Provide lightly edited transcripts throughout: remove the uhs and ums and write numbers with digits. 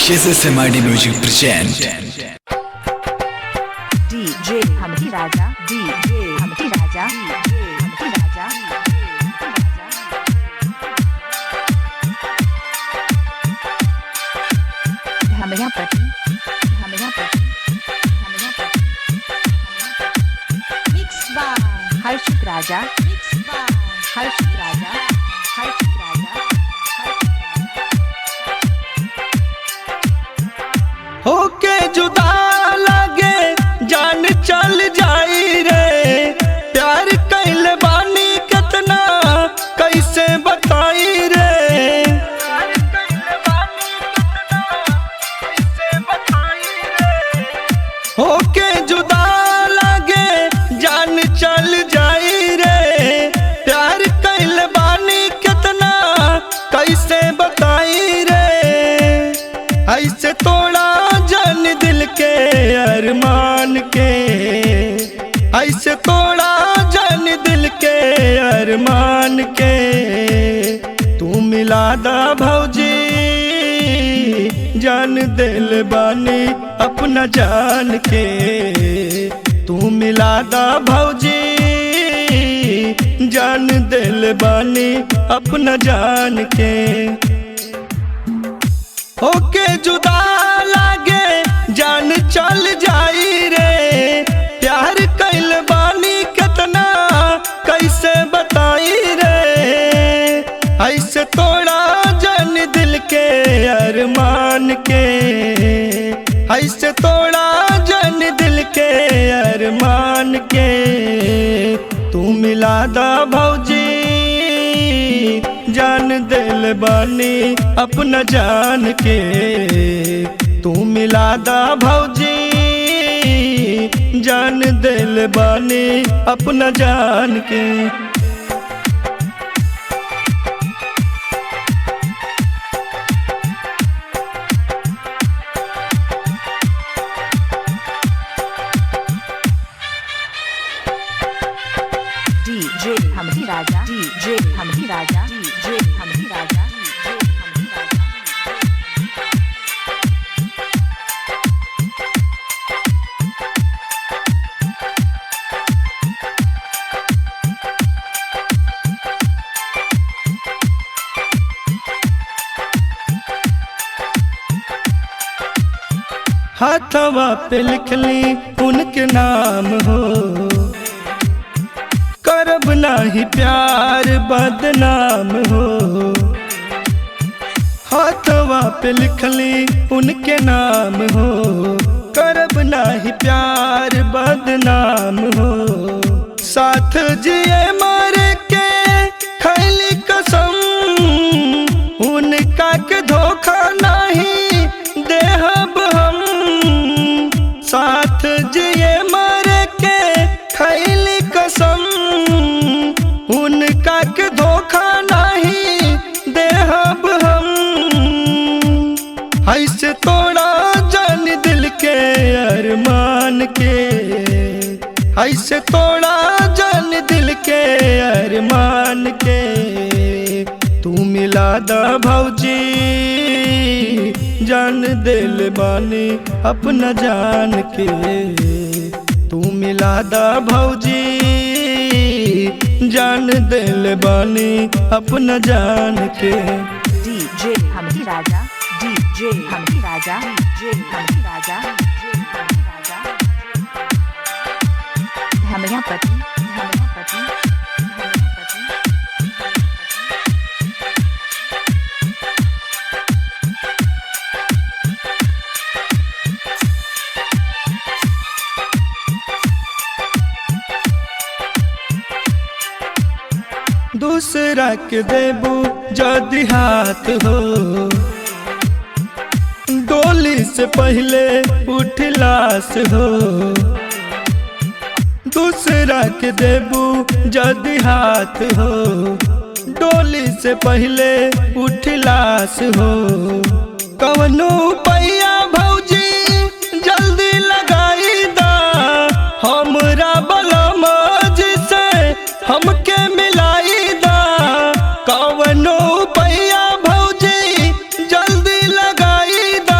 SSMRD Music present DJ Hamdi Raja, DJ Hamdi Raja, DJ Hamdi Raja. हमें पति Mixed by Harshit Raja, Mixed by हर्षित राजा, हर्षित राजा, होके जुदा लगे जान चल जाई रे, प्यार कैल बानी कितना कैसे बताई रे, होके जुदा लगे जान चल जाई रे, प्यार कैल बानी कितना कैसे बताई रे, ऐसे तोड़ा जान दिल के अरमान के, ऐसे तोड़ा जान दिल के अरमान के, तू मिला दा भौजी जान दिल बानी अपना जान के, तू मिला दा भौजी जान दिल बानी अपना जान के, होके जुदा लागे जान चल जाई रे, प्यार कैल बानी कितना कैसे बताई रे, ऐसे तोड़ा जान दिल के अरमान के, ऐसे तोड़ा जान दिल के अरमान के, तू मिला दा भौजी जान दिल बानी अपना जान के, तू मिला दा भौजी जान दिल बानी अपना जान के। DJ Hamdi Raja, DJ Hamdi Raja, DJ Hamdi Raja, DJ Hamdi Raja. हाथवा पे लिख ली उनके नाम हो, करब नाही प्यार बदनाम हो, हाथवा पे लिख ली उनके नाम हो, करब नाही प्यार बदनाम हो, साथ जिए मर के खैली कसम, उनका के धोखा नहीं देहब हम, साथ जिए मर के खैली कसम, उनका के धोखा नहीं देहब हम, ऐसे तोड़ा जान दिल के अरमान के, ऐसे तोड़ा जान दिल के अरमान के, तू मिला दा भौजी जान दिल बानी अपना जान के, तू मिला दा भौजी जान दिल बानी अपना जान के। DJ Hamdi Raja, DJ Hamdi Raja, DJ Hamdi Raja, DJ Hamdi Raja. हमें पति, हमें पति, हमें पति. दूसरा के देबू जदि हाथ हो, डोली से पहले उठ लाश हो, दूसरा के देबू जदि हाथ हो, डोली से पहले उठ लाश हो, कवनो पैया भौजी जल्दी लगाई दा, हमरा बलमा जिसे हमके मिलाई दा, कवनो पैया भौजी जल्दी लगाई दा,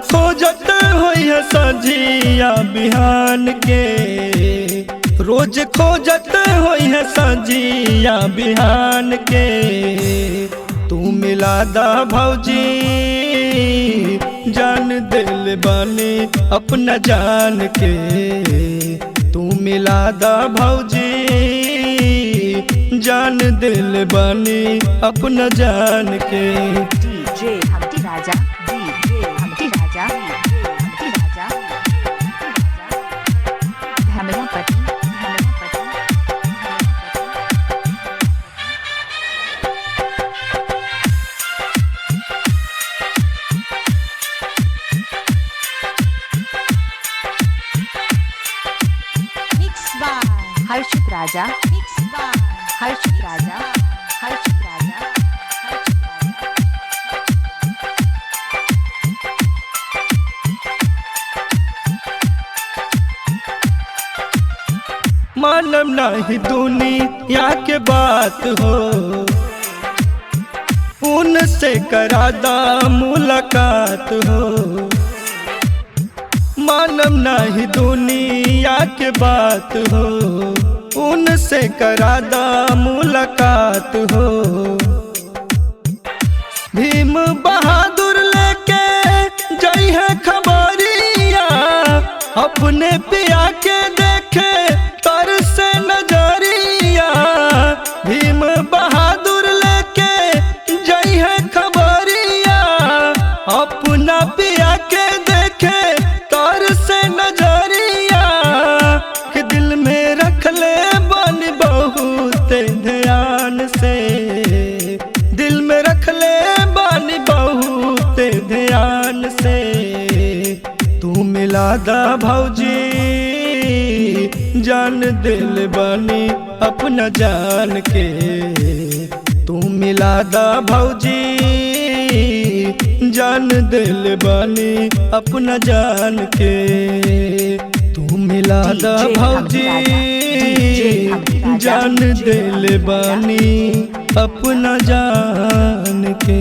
खोजत होई है सजिया बिहान के, रोज खोजत होई है सजिया बिहान के। तू मिला दा भौजी जान दिल बानी अपना जान के। तू मिला दा भौजी जान दिल बानी अपना जान के। DJ हमटी Raja, DJ हमटी Raja, DJ हमटी Raja, धमलापति, धमलापति, Mixed by Harshit Raja, Mixed by हर्षित राजा, हर्षित राजा, हर्षित राजा। मालूम नहीं दुनिया के बात हो, उनसे करादा मुलाकात हो। मालूम नहीं दुनिया के बात हो, उनसे करादा मुलाकात हो। भीम बहादुर लेके जई है खबरिया, अपने पिया के देखे तर से नजरिया। भीम बहादुर लेके जई है खबरिया, अपना पिया के देखे तर से नजरिया। कि दिल में रख ले बन बहुत ध्यान से, दिल में रख ले बन बहुत ध्यान से। तू मिला दा भौजी जान दिल बानी अपना जान के। तू मिला दा भौजी जान दिल बानी अपना जान के। तू मिला दा भौजी जान दिल बानी अपना जान के।